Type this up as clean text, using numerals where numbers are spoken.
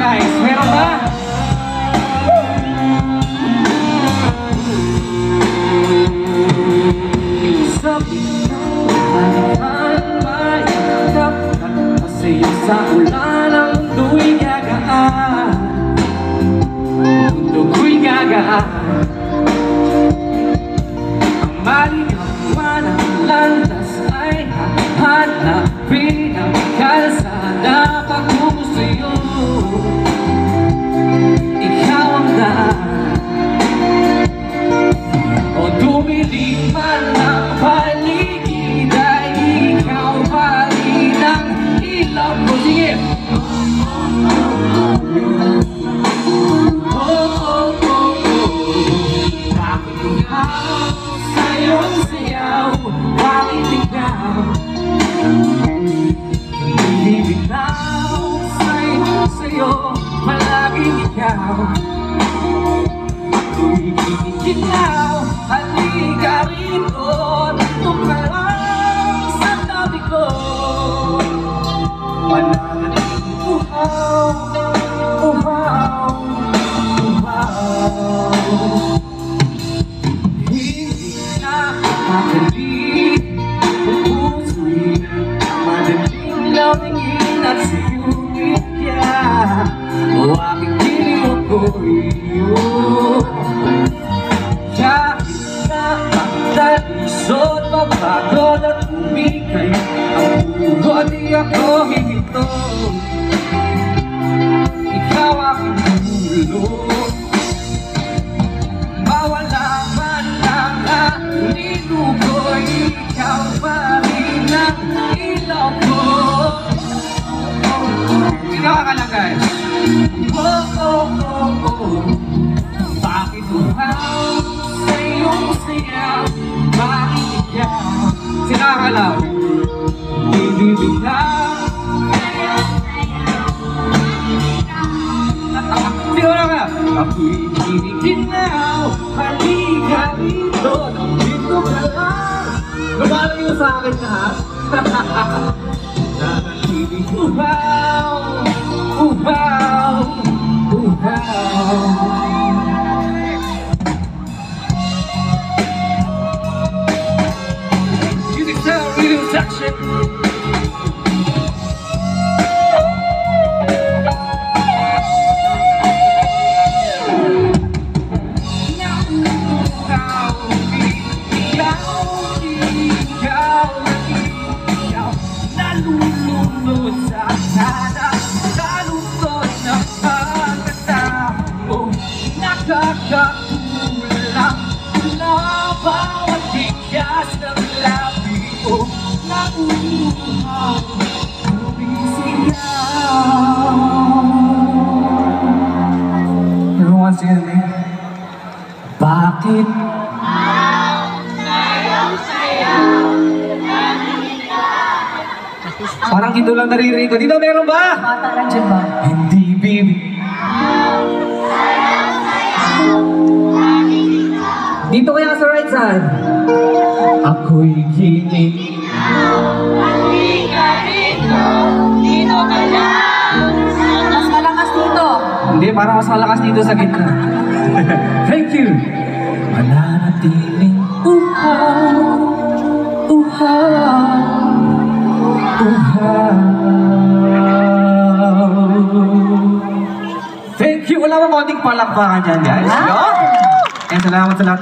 guys. Meron ba? Sa pinagpalipan mayakap at pasayo sa ulan ang mundo'y gagaan. Mundo ko'y gagaan. Ang malinawan ang landas ay hanapin ang kalsada patungo sa'yo. Ikaw ang daan o dumilim man ang paligid ay ikaw pa rin ang ilaw ko. Sige! Bakit ikaw sa iyong sayaw? Bakit ikaw hindi bitaw sa'yo? Palaging ikaw ako'y giniginaw. Halika rito, nandun ka lang sa tabi ko. Mananaling uhaw, uhaw, uhaw. Hindi nakakabalik ang puso'y madaling lamingin at siyungit niya. O aking diliw ko'y iyo. Kahit na ang talisod, mapagod at umikay, ang puso di ako hihito. Ikaw aking ulo, mawala man lang ang linugo, ikaw pa rin ang ilaw ko. Ginawa ka lang guys. Oh, oh, oh, oh. Bakit uhaw sa iyong siya? Bakit ikaw sinakalaw? Hindi bitaw. Sino na ka? Ako'y giniginaw. Halika rito, nandito ka lang. Lumalayo sa akin lahat. Nanatiling uhaw, uhaw, uhaw. Music Sound Radio Section. Nalulunod sa sana, nalunod na pagkatao, nakakatulang na bawat tigas ng labi ko. Nauuhaw, lumisigaw. Everyone sing it with me. Bakit? Parang dito lang naririnig ko. Dito meron ba? Bata lang dyan ba? Hindi bibi. Dito kaya sa right side. Ako'y ginig. Halika rito, dito ka lang. Mas malakas dito. Hindi, parang mas malakas dito sa gitna. Thank you. Mananatiling uhaw, uhaw, thank you! Wala ba konting palakpakan dyan, guys? Salamat sa lahat.